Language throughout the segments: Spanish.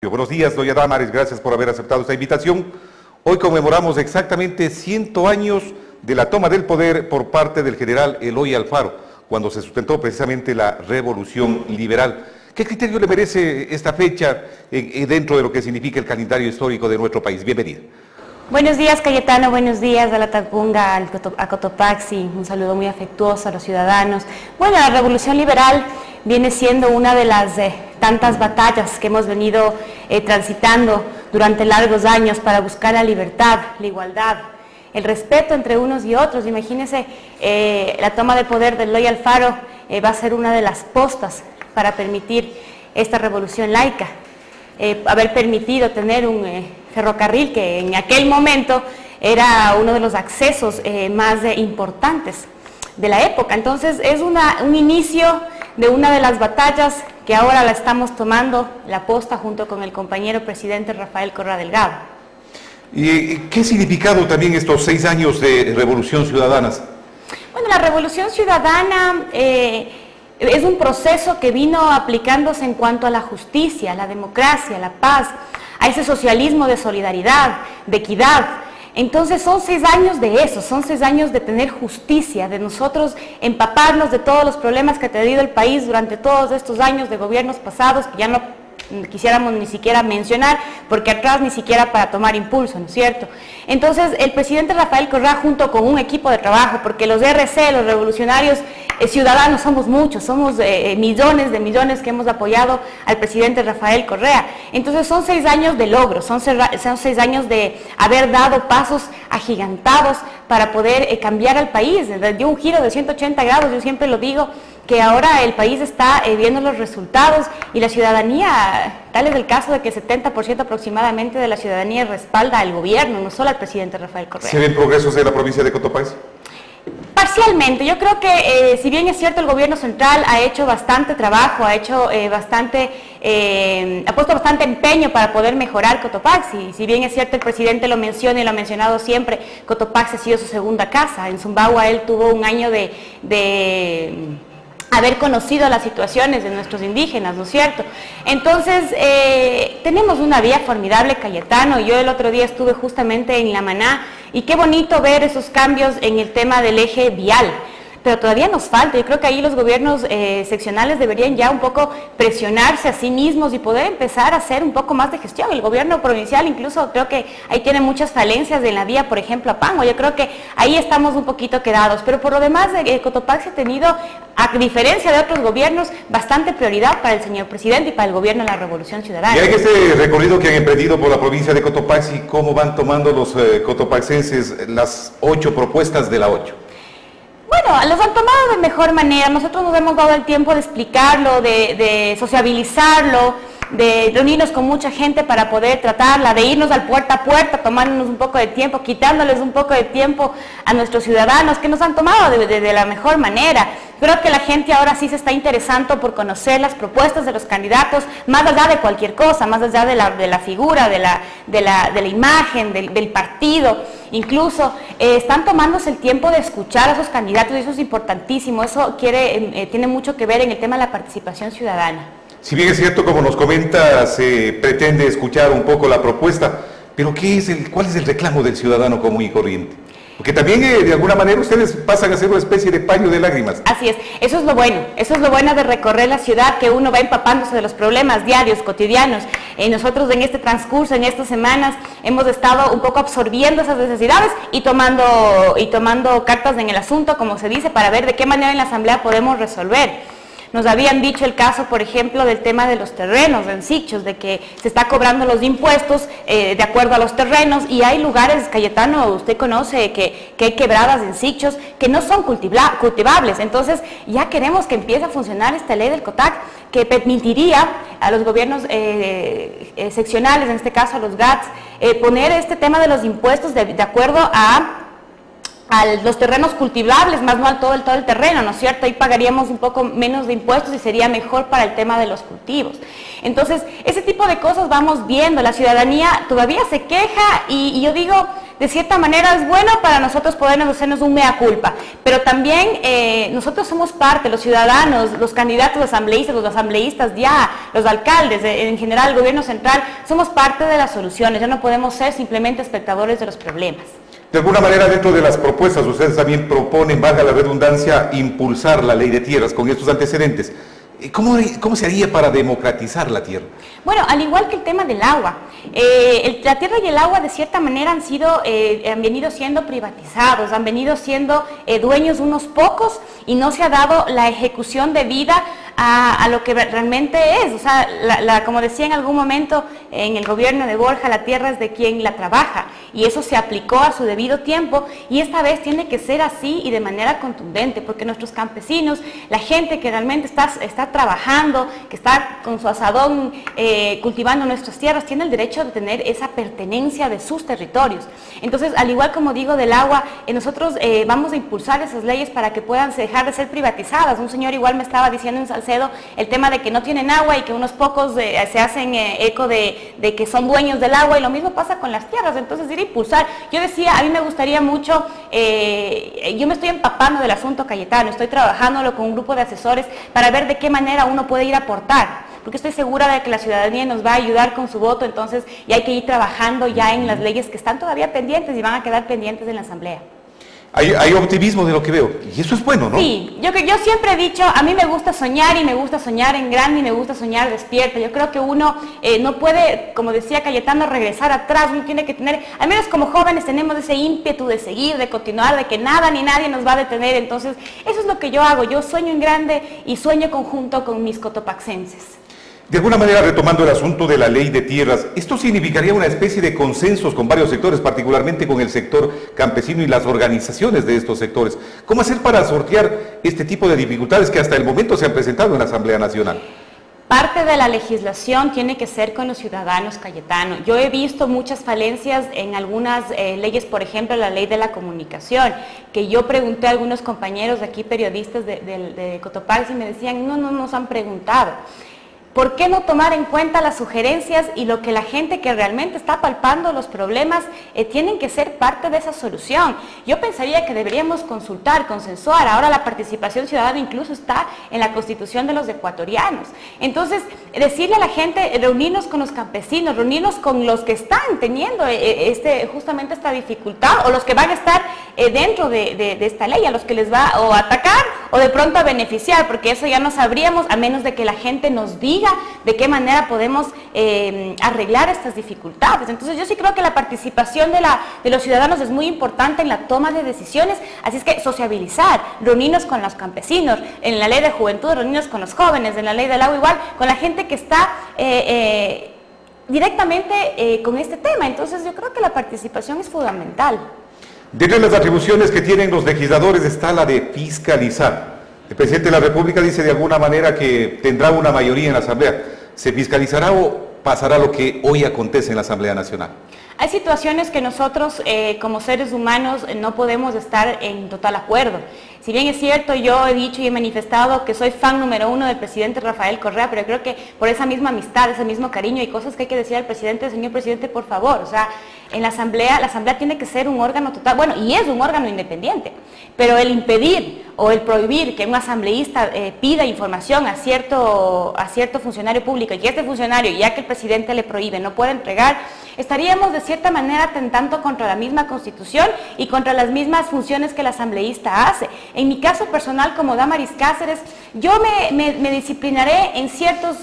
Buenos días, doña Damaris, gracias por haber aceptado esta invitación. Hoy conmemoramos exactamente 100 años de la toma del poder por parte del general Eloy Alfaro, cuando se sustentó precisamente la Revolución Liberal. ¿Qué criterio le merece esta fecha dentro de lo que significa el calendario histórico de nuestro país? Bienvenida. Buenos días, Cayetano, buenos días a la Tapunga, a Cotopaxi, un saludo muy afectuoso a los ciudadanos. Bueno, la Revolución Liberal viene siendo una de las tantas batallas que hemos venido transitando durante largos años para buscar la libertad, la igualdad, el respeto entre unos y otros. Imagínense, la toma de poder de Eloy Alfaro va a ser una de las postas para permitir esta revolución laica. Haber permitido tener un ferrocarril que en aquel momento era uno de los accesos más importantes de la época. Entonces es un inicio de una de las batallas que ahora la estamos tomando, la posta, junto con el compañero presidente Rafael Correa Delgado. ¿Y qué significado también estos 6 años de Revolución Ciudadana? Bueno, la Revolución Ciudadana es un proceso que vino aplicándose en cuanto a la justicia, la democracia, la paz, a ese socialismo de solidaridad, de equidad. Entonces son 6 años de eso, son 6 años de tener justicia, de nosotros empaparnos de todos los problemas que ha tenido el país durante todos estos años de gobiernos pasados, que ya no quisiéramos ni siquiera mencionar, porque atrás ni siquiera para tomar impulso, ¿no es cierto? Entonces el presidente Rafael Correa, junto con un equipo de trabajo, porque los RC, los revolucionarios ciudadanos, somos muchos, somos millones de millones que hemos apoyado al presidente Rafael Correa. Entonces son 6 años de logros, son 6 años de haber dado pasos agigantados para poder cambiar al país, dio un giro de 180 grados, yo siempre lo digo, que ahora el país está viendo los resultados y la ciudadanía, tal es el caso de que 70% aproximadamente de la ciudadanía respalda al gobierno, no solo al presidente Rafael Correa. ¿Se ven progresos en la provincia de Cotopaxi? Parcialmente, yo creo que si bien es cierto el gobierno central ha hecho bastante trabajo, ha puesto bastante empeño para poder mejorar Cotopaxi, si bien es cierto el presidente lo menciona y lo ha mencionado siempre, Cotopaxi ha sido su segunda casa. En Zumbagua él tuvo un año de haber conocido las situaciones de nuestros indígenas, ¿no es cierto? Entonces, tenemos una vía formidable, Cayetano. Yo el otro día estuve justamente en La Maná y qué bonito ver esos cambios en el tema del eje vial. Pero todavía nos falta, yo creo que ahí los gobiernos seccionales deberían ya un poco presionarse a sí mismos y poder empezar a hacer un poco más de gestión. El gobierno provincial incluso creo que ahí tiene muchas falencias en la vía, por ejemplo, a Pango. Yo creo que ahí estamos un poquito quedados, pero por lo demás Cotopaxi ha tenido, a diferencia de otros gobiernos, bastante prioridad para el señor presidente y para el gobierno de la Revolución Ciudadana. Y en este recorrido que han emprendido por la provincia de Cotopaxi, ¿cómo van tomando los cotopaxenses las 8 propuestas de la 8? Bueno, los han tomado de mejor manera. Nosotros nos hemos dado el tiempo de explicarlo, de sociabilizarlo, de reunirnos con mucha gente para poder tratarla, de irnos al puerta a puerta, tomándonos un poco de tiempo, quitándoles un poco de tiempo a nuestros ciudadanos, que nos han tomado de la mejor manera. Creo que la gente ahora sí se está interesando por conocer las propuestas de los candidatos, más allá de cualquier cosa, más allá de la figura, de la imagen, del partido. Incluso están tomándose el tiempo de escuchar a sus candidatos y eso es importantísimo. Eso tiene mucho que ver en el tema de la participación ciudadana. Si bien es cierto, como nos comenta, se pretende escuchar un poco la propuesta, pero ¿cuál es el reclamo del ciudadano común y corriente? Porque también de alguna manera ustedes pasan a ser una especie de paño de lágrimas. Así es, eso es lo bueno de recorrer la ciudad, que uno va empapándose de los problemas diarios, cotidianos. Nosotros en este transcurso, en estas semanas, hemos estado un poco absorbiendo esas necesidades y tomando cartas en el asunto, como se dice, para ver de qué manera en la asamblea podemos resolver. Nos habían dicho el caso, por ejemplo, del tema de los terrenos en Sichos, de que se está cobrando los impuestos de acuerdo a los terrenos, y hay lugares, Cayetano, usted conoce que hay quebradas en Sichos que no son cultivables. Entonces ya queremos que empiece a funcionar esta ley del COTAC, que permitiría a los gobiernos seccionales, en este caso a los GATS, poner este tema de los impuestos de acuerdo a los terrenos cultivables, más no al todo el terreno, ¿no es cierto? Ahí pagaríamos un poco menos de impuestos y sería mejor para el tema de los cultivos. Entonces, ese tipo de cosas vamos viendo. La ciudadanía todavía se queja y yo digo, de cierta manera es bueno para nosotros podernos hacernos un mea culpa, pero también nosotros somos parte, los ciudadanos, los candidatos asambleístas, los asambleístas ya, los alcaldes, en general el gobierno central, somos parte de las soluciones, ya no podemos ser simplemente espectadores de los problemas. De alguna manera, dentro de las propuestas, ustedes también proponen, valga la redundancia, impulsar la ley de tierras con estos antecedentes. ¿Cómo se haría para democratizar la tierra? Bueno, al igual que el tema del agua, la tierra y el agua de cierta manera han venido siendo privatizados, han venido siendo dueños unos pocos y no se ha dado la ejecución debida a lo que realmente es. O sea, como decía en algún momento en el gobierno de Borja, la tierra es de quien la trabaja y eso se aplicó a su debido tiempo y esta vez tiene que ser así y de manera contundente porque nuestros campesinos, la gente que realmente está trabajando, que está con su asadón cultivando nuestras tierras, tiene el derecho de tener esa pertenencia de sus territorios. Entonces, al igual como digo del agua, nosotros vamos a impulsar esas leyes para que puedan dejar de ser privatizadas. Un señor igual me estaba diciendo en Salcedo el tema de que no tienen agua y que unos pocos se hacen eco de que son dueños del agua y lo mismo pasa con las tierras. Entonces, ir a impulsar. Yo decía, a mí me gustaría mucho, yo me estoy empapando del asunto Cayetano, estoy trabajándolo con un grupo de asesores para ver de qué manera uno puede ir a aportar, porque estoy segura de que la ciudadanía nos va a ayudar con su voto, entonces ya hay que ir trabajando ya en las leyes que están todavía pendientes y van a quedar pendientes en la Asamblea. Hay optimismo de lo que veo, y eso es bueno, ¿no? Sí, yo siempre he dicho, a mí me gusta soñar y me gusta soñar en grande y me gusta soñar despierta. Yo creo que uno no puede, como decía Cayetano, regresar atrás, uno tiene que tener, al menos como jóvenes tenemos ese ímpetu de seguir, de continuar, de que nada ni nadie nos va a detener. Entonces, eso es lo que yo hago, yo sueño en grande y sueño conjunto con mis cotopaxenses. De alguna manera, retomando el asunto de la ley de tierras, esto significaría una especie de consensos con varios sectores, particularmente con el sector campesino y las organizaciones de estos sectores. ¿Cómo hacer para sortear este tipo de dificultades que hasta el momento se han presentado en la Asamblea Nacional? Parte de la legislación tiene que ser con los ciudadanos, Cayetano. Yo he visto muchas falencias en algunas leyes, por ejemplo, la ley de la comunicación, que yo pregunté a algunos compañeros de aquí, periodistas de Cotopaxi, y me decían, no nos han preguntado. ¿Por qué no tomar en cuenta las sugerencias y lo que la gente que realmente está palpando los problemas tienen que ser parte de esa solución? Yo pensaría que deberíamos consultar, consensuar. Ahora la participación ciudadana incluso está en la Constitución de los ecuatorianos. Entonces, decirle a la gente, reunirnos con los campesinos, reunirnos con los que están teniendo justamente esta dificultad o los que van a estar dentro de esta ley, a los que les va o a atacar o de pronto a beneficiar, porque eso ya no sabríamos a menos de que la gente nos diga de qué manera podemos arreglar estas dificultades. Entonces yo sí creo que la participación de los ciudadanos es muy importante en la toma de decisiones, así es que sociabilizar, reunirnos con los campesinos, en la ley de juventud, reunirnos con los jóvenes, en la ley del agua igual, con la gente que está directamente con este tema. Entonces yo creo que la participación es fundamental. Dentro de las atribuciones que tienen los legisladores está la de fiscalizar. El presidente de la República dice de alguna manera que tendrá una mayoría en la Asamblea. ¿Se fiscalizará o pasará lo que hoy acontece en la Asamblea Nacional? Hay situaciones que nosotros como seres humanos no podemos estar en total acuerdo. Si bien es cierto, yo he dicho y he manifestado que soy fan número 1 del presidente Rafael Correa, pero creo que por esa misma amistad, ese mismo cariño, hay cosas que hay que decir al presidente, señor presidente, por favor. O sea, en la Asamblea tiene que ser un órgano total, bueno, y es un órgano independiente, pero el impedir o el prohibir que un asambleísta pida información a cierto funcionario público y que este funcionario, ya que el presidente le prohíbe, no puede entregar, estaríamos de cierta manera atentando contra la misma Constitución y contra las mismas funciones que el asambleísta hace. En mi caso personal, como Damaris Cáceres, yo me disciplinaré en ciertos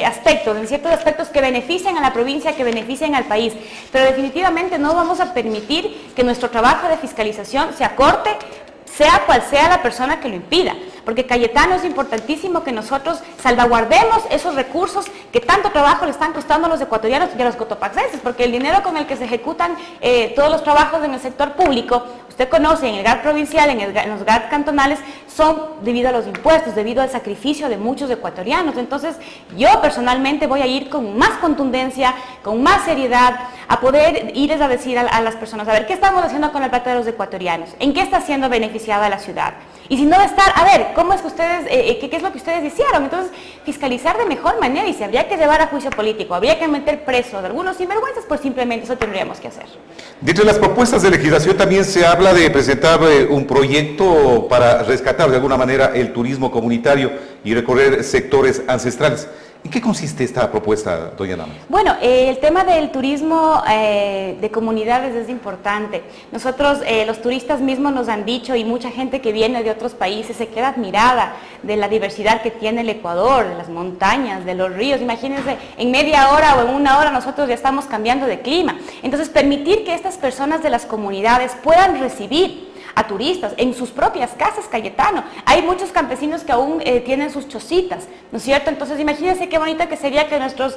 aspectos que beneficien a la provincia, que beneficien al país, pero definitivamente no vamos a permitir que nuestro trabajo de fiscalización se acorte, sea cual sea la persona que lo impida, porque Cayetano, es importantísimo que nosotros salvaguardemos esos recursos que tanto trabajo le están costando a los ecuatorianos y a los cotopaxenses, porque el dinero con el que se ejecutan todos los trabajos en el sector público, usted conoce, en el GAT provincial, en los GAT cantonales, son debido a los impuestos, debido al sacrificio de muchos ecuatorianos. Entonces, yo personalmente voy a ir con más contundencia, con más seriedad, a poder irles a decir a las personas, a ver, ¿qué estamos haciendo con la plata de los ecuatorianos? ¿En qué está siendo beneficiada la ciudad? Y si no va a estar, a ver, ¿cómo es que ustedes, qué es lo que ustedes hicieron? Entonces, fiscalizar de mejor manera, y si habría que llevar a juicio político, habría que meter presos a algunos sinvergüenzas, pues simplemente eso tendríamos que hacer. Dentro de las propuestas de legislación también se habla de presentar un proyecto para rescatar de alguna manera el turismo comunitario y recorrer sectores ancestrales. ¿En qué consiste esta propuesta, doña Nama? Bueno, el tema del turismo de comunidades es importante. Nosotros, los turistas mismos nos han dicho, y mucha gente que viene de otros países se queda admirada de la diversidad que tiene el Ecuador, de las montañas, de los ríos. Imagínense, en media hora o en una hora nosotros ya estamos cambiando de clima. Entonces, permitir que estas personas de las comunidades puedan recibir a turistas en sus propias casas, Cayetano. Hay muchos campesinos que aún tienen sus chocitas, ¿no es cierto? Entonces imagínense qué bonito que sería que nuestros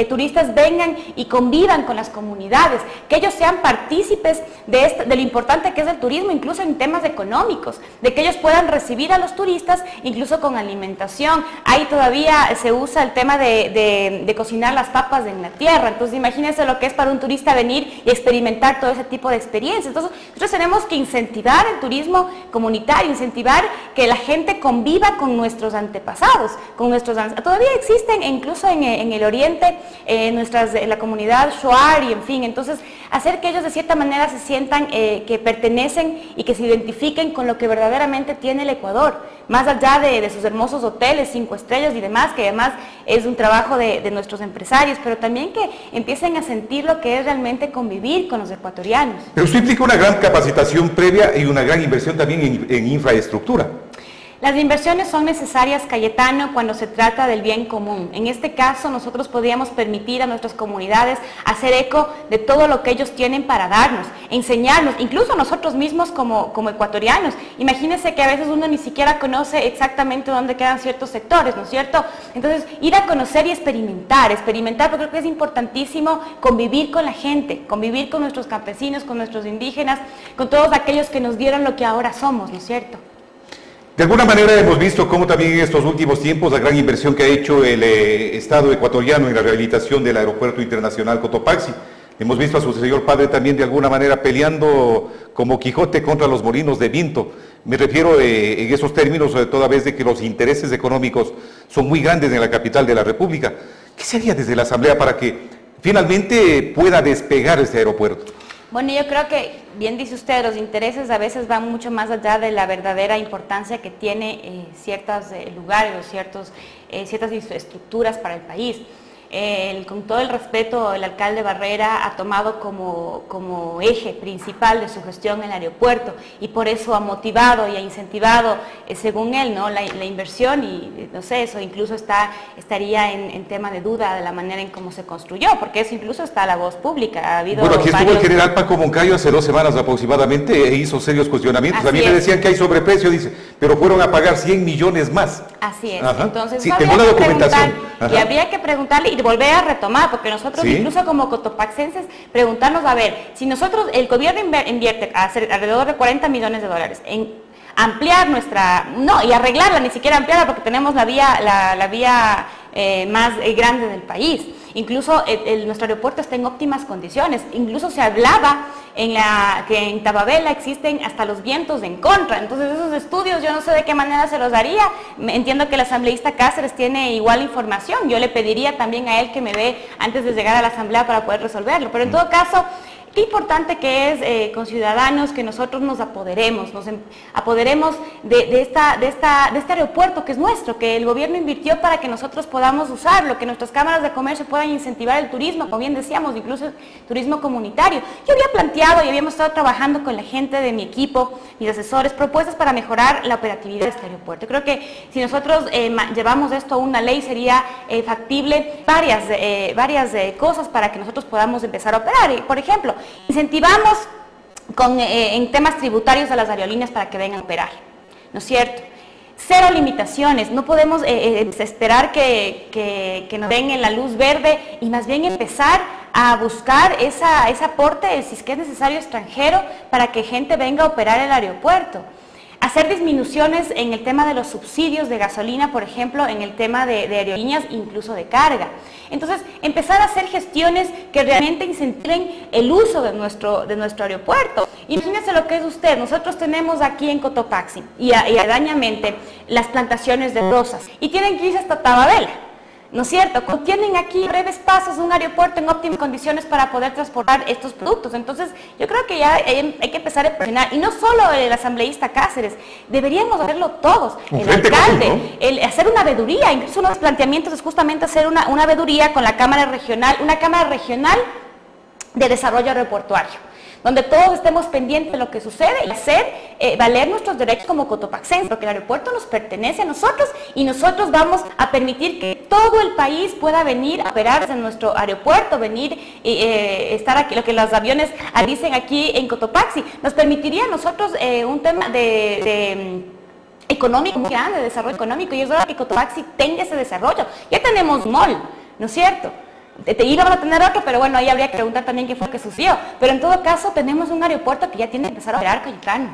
turistas vengan y convivan con las comunidades, que ellos sean partícipes de lo importante que es el turismo, incluso en temas económicos, de que ellos puedan recibir a los turistas incluso con alimentación. Ahí todavía se usa el tema de cocinar las papas en la tierra, entonces imagínense lo que es para un turista venir y experimentar todo ese tipo de experiencias. Entonces nosotros tenemos que incentivar el turismo comunitario, incentivar que la gente conviva con nuestros antepasados, con nuestros todavía existen incluso en el oriente la comunidad Shuar y en fin, entonces hacer que ellos de cierta manera se sientan que pertenecen y que se identifiquen con lo que verdaderamente tiene el Ecuador, más allá de sus hermosos hoteles, 5 estrellas y demás, que además es un trabajo de nuestros empresarios, pero también que empiecen a sentir lo que es realmente convivir con los ecuatorianos. Pero esto implica una gran capacitación previa y una gran inversión también en infraestructura. Las inversiones son necesarias, Cayetano, cuando se trata del bien común. En este caso, nosotros podríamos permitir a nuestras comunidades hacer eco de todo lo que ellos tienen para darnos, enseñarnos, incluso nosotros mismos como ecuatorianos. Imagínense que a veces uno ni siquiera conoce exactamente dónde quedan ciertos sectores, ¿no es cierto? Entonces, ir a conocer y experimentar, porque creo que es importantísimo convivir con la gente, convivir con nuestros campesinos, con nuestros indígenas, con todos aquellos que nos dieron lo que ahora somos, ¿no es cierto? De alguna manera hemos visto cómo también en estos últimos tiempos la gran inversión que ha hecho el Estado ecuatoriano en la rehabilitación del Aeropuerto Internacional Cotopaxi. Hemos visto a su señor padre también de alguna manera peleando como Quijote contra los molinos de viento. Me refiero en esos términos toda vez de que los intereses económicos son muy grandes en la capital de la República. ¿Qué se haría desde la Asamblea para que finalmente pueda despegar este aeropuerto? Bueno, yo creo que, bien dice usted, los intereses a veces van mucho más allá de la verdadera importancia que tiene ciertos lugares o ciertas infraestructuras para el país. Con todo el respeto, el alcalde Barrera ha tomado como eje principal de su gestión el aeropuerto y por eso ha motivado y ha incentivado, según él, ¿no? la inversión y no sé, eso incluso estaría en tema de duda de la manera en cómo se construyó, porque eso incluso está a la voz pública. Ha habido bueno, aquí estuvo el general Paco Moncayo hace 2 semanas aproximadamente e hizo serios cuestionamientos. Así a mí me decían que hay sobreprecio, dice, pero fueron a pagar 100 millones más. Así es. Ajá. Entonces sí, tengo la documentación. Y habría que preguntarle y volver a retomar, porque nosotros ¿sí? Incluso como cotopaxenses preguntarnos, a ver, si nosotros, el gobierno invierte alrededor de 40 millones de dólares en ampliar y arreglarla, ni siquiera ampliarla porque tenemos la vía más grande del país. Incluso nuestro aeropuerto está en óptimas condiciones. Incluso se hablaba que en Tababela existen hasta los vientos en contra. Entonces esos estudios yo no sé de qué manera se los daría. Entiendo que el asambleísta Cáceres tiene igual información. Yo le pediría también a él que me dé antes de llegar a la asamblea para poder resolverlo. Pero en todo caso, qué importante que es con ciudadanos que nosotros nos apoderemos de este aeropuerto que es nuestro, que el gobierno invirtió para que nosotros podamos usarlo, que nuestras cámaras de comercio puedan incentivar el turismo, como bien decíamos, incluso el turismo comunitario. Yo había planteado y habíamos estado trabajando con la gente de mi equipo, mis asesores, propuestas para mejorar la operatividad de este aeropuerto. Creo que si nosotros llevamos esto a una ley sería factible varias cosas para que nosotros podamos empezar a operar. Por ejemplo, incentivamos en temas tributarios a las aerolíneas para que vengan a operar, ¿no es cierto? 0 limitaciones, no podemos esperar que nos den en la luz verde y más bien empezar a buscar ese aporte, si es que es necesario, extranjero, para que gente venga a operar el aeropuerto. hacer disminuciones en el tema de los subsidios de gasolina, por ejemplo, en el tema de aerolíneas, incluso de carga. Entonces, empezar a hacer gestiones que realmente incentiven el uso de nuestro aeropuerto. Imagínense lo que es usted. Nosotros tenemos aquí en Cotopaxi y aledañamente las plantaciones de rosas y tienen que irse hasta Tababela, ¿no es cierto? Tienen aquí breves pasos un aeropuerto en óptimas condiciones para poder transportar estos productos. Entonces, yo creo que ya hay que empezar a presionar, y no solo el asambleísta Cáceres, deberíamos hacerlo todos, el alcalde, ¿no? El hacer una veeduría. Incluso uno de los planteamientos es justamente hacer una veeduría con la Cámara Regional, una Cámara Regional de Desarrollo Aeroportuario, donde todos estemos pendientes de lo que sucede y hacer valer nuestros derechos como cotopaxenses, porque el aeropuerto nos pertenece a nosotros y nosotros vamos a permitir que todo el país pueda venir a operar en nuestro aeropuerto, venir estar aquí, lo que los aviones dicen aquí en Cotopaxi. Nos permitiría a nosotros un tema de económico muy grande, de desarrollo económico, y es hora que Cotopaxi tenga ese desarrollo. Ya tenemos mall, ¿no es cierto? Íbamos a tener otro, pero bueno, ahí habría que preguntar también qué fue lo que sucedió. Pero en todo caso, tenemos un aeropuerto que ya tiene que empezar a operar, Cayetano.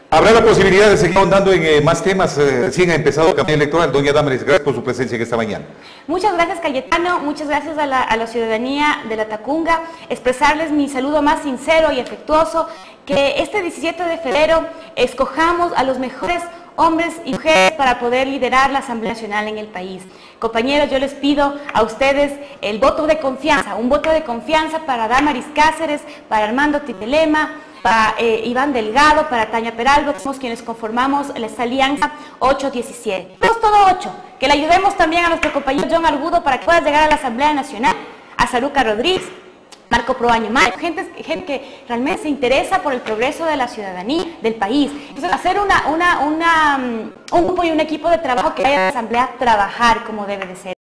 ¿Habrá la posibilidad de seguir ahondando en más temas? Recién ha empezado la campaña electoral. Doña Damaris, gracias por su presencia en esta mañana. Muchas gracias, Cayetano. Muchas gracias a la ciudadanía de La Tacunga. Expresarles mi saludo más sincero y afectuoso. Que este 17 de febrero escojamos a los mejores hombres y mujeres para poder liderar la Asamblea Nacional en el país. Compañeros, yo les pido a ustedes el voto de confianza, un voto de confianza para Damaris Cáceres, para Armando Titelema, para Iván Delgado, para Tania Peralbo, que somos quienes conformamos esta alianza 8-17. Somos todo 8, que le ayudemos también a nuestro compañero John Argudo para que pueda llegar a la Asamblea Nacional, a Saruca Rodríguez, Marco Proaño Mayo, gente que realmente se interesa por el progreso de la ciudadanía, del país. Entonces, hacer un grupo y un equipo de trabajo que vaya a la Asamblea a trabajar como debe de ser.